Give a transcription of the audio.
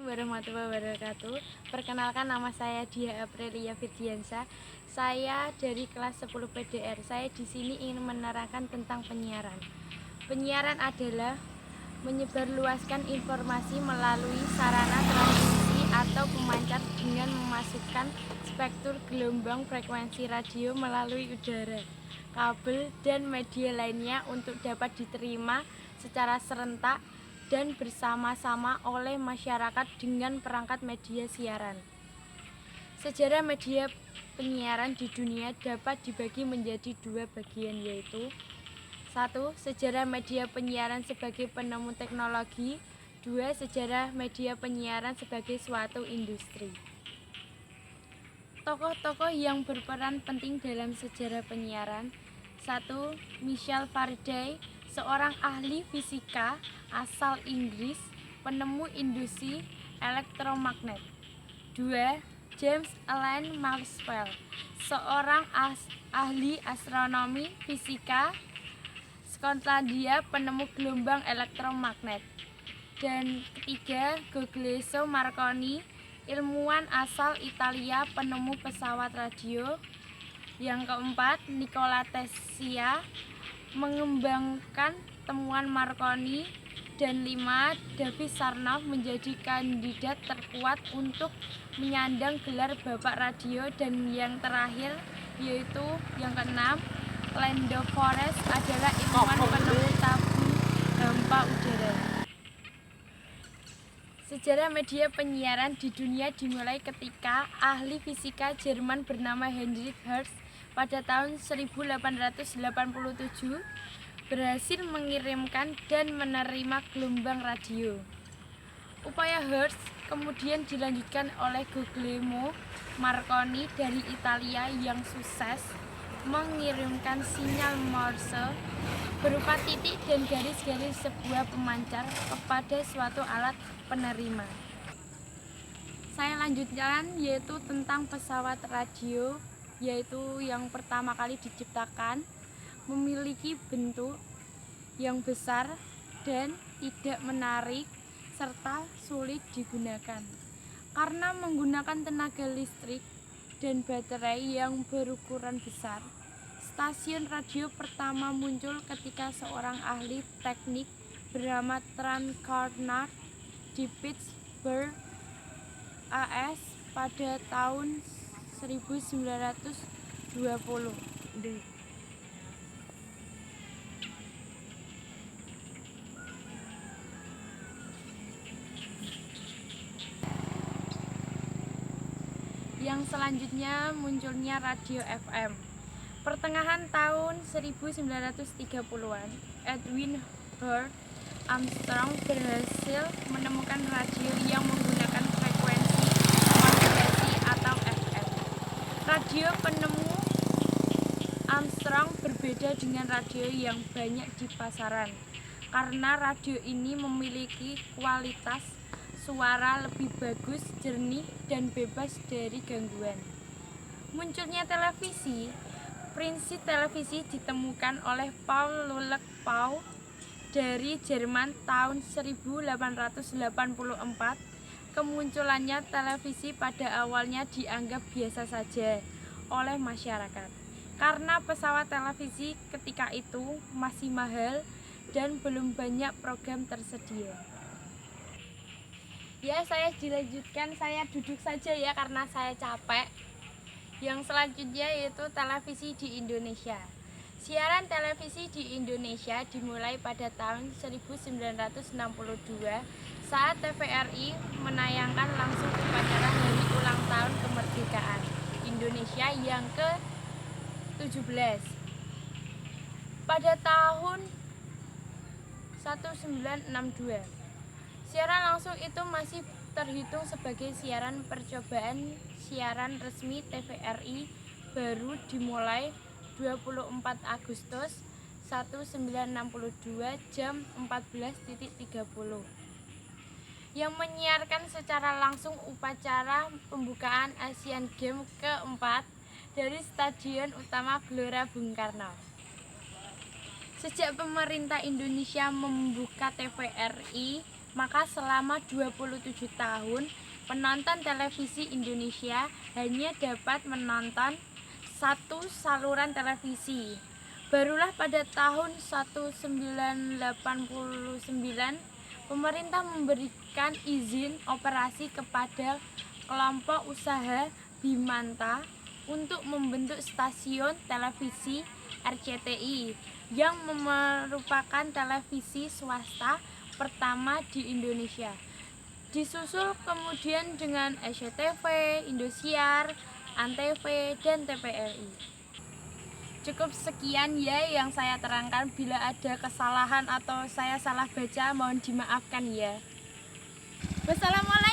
warahmatullahi wabarakatuh. Perkenalkan, nama saya Dia Aprilia Firdiansyah. Saya dari kelas 10 PDR. Saya di sini ingin menerangkan tentang penyiaran. Penyiaran adalah menyebarluaskan informasi melalui sarana transmisi atau pemancar dengan memasukkan spektrum gelombang frekuensi radio melalui udara, kabel, dan media lainnya untuk dapat diterima secara serentak dan bersama-sama oleh masyarakat dengan perangkat media siaran. Sejarah media penyiaran di dunia dapat dibagi menjadi dua bagian, yaitu 1. Sejarah media penyiaran sebagai penemu teknologi. 2. Sejarah media penyiaran sebagai suatu industri. Tokoh-tokoh yang berperan penting dalam sejarah penyiaran. 1. Michael Faraday, seorang ahli fisika asal Inggris, penemu industri elektromagnet. 2. James Allen Maxwell, seorang ahli astronomi fisika Skotlandia, penemu gelombang elektromagnet. Dan ketiga, Guglielmo Marconi, ilmuwan asal Italia, penemu pesawat radio. Yang keempat, Nikola Tesla, mengembangkan temuan Marconi. Dan 5. David Sarnoff menjadi kandidat terkuat untuk menyandang gelar Bapak Radio. Dan yang terakhir, yaitu yang keenam, Lando Forrest adalah ilmuwan penemu tabung hampa udara. Sejarah media penyiaran di dunia dimulai ketika ahli fisika Jerman bernama Heinrich Hertz pada tahun 1887 berhasil mengirimkan dan menerima gelombang radio. Upaya Hertz kemudian dilanjutkan oleh Guglielmo Marconi dari Italia yang sukses mengirimkan sinyal Morse berupa titik dan garis-garis sebuah pemancar kepada suatu alat penerima. Saya lanjutkan, yaitu tentang pesawat radio, yaitu yang pertama kali diciptakan, memiliki bentuk yang besar dan tidak menarik serta sulit digunakan karena menggunakan tenaga listrik dan baterai yang berukuran besar. Stasiun radio pertama muncul ketika seorang ahli teknik bernama Trent Carnard di Pittsburgh, AS pada tahun 1920. Yang selanjutnya munculnya radio FM. Pertengahan tahun 1930-an, Edwin Howard Armstrong berhasil menemukan radio yang menggunakan frekuensi modulasi atau FM. Radio penemu Armstrong berbeda dengan radio yang banyak di pasaran karena radio ini memiliki kualitas suara lebih bagus, jernih, dan bebas dari gangguan. Munculnya televisi. Prinsip televisi ditemukan oleh Paul Lulek Pau dari Jerman tahun 1884. Kemunculannya televisi pada awalnya dianggap biasa saja oleh masyarakat karena pesawat televisi ketika itu masih mahal dan belum banyak program tersedia. Ya, saya dilanjutkan, saya duduk saja ya karena saya capek. Yang selanjutnya yaitu televisi di Indonesia. Siaran televisi di Indonesia dimulai pada tahun 1962 saat TVRI menayangkan langsung upacara hari ulang tahun kemerdekaan Indonesia yang ke-17. Pada tahun 1962. Siaran langsung itu masih terhitung sebagai siaran percobaan. Siaran resmi TVRI baru dimulai 24 Agustus 1962 jam 14.30 yang menyiarkan secara langsung upacara pembukaan Asian Games ke-4 dari Stadion Utama Gelora Bung Karno. Sejak pemerintah Indonesia membuka TVRI maka selama 27 tahun penonton televisi Indonesia hanya dapat menonton satu saluran televisi. Barulah pada tahun 1989 pemerintah memberikan izin operasi kepada kelompok usaha Bimanta untuk membentuk stasiun televisi RCTI yang merupakan televisi swasta pertama di Indonesia. Disusul kemudian dengan SCTV, Indosiar, Antv, dan TVRI. Cukup sekian ya yang saya terangkan. Bila ada kesalahan atau saya salah baca mohon dimaafkan ya. Wassalamualaikum.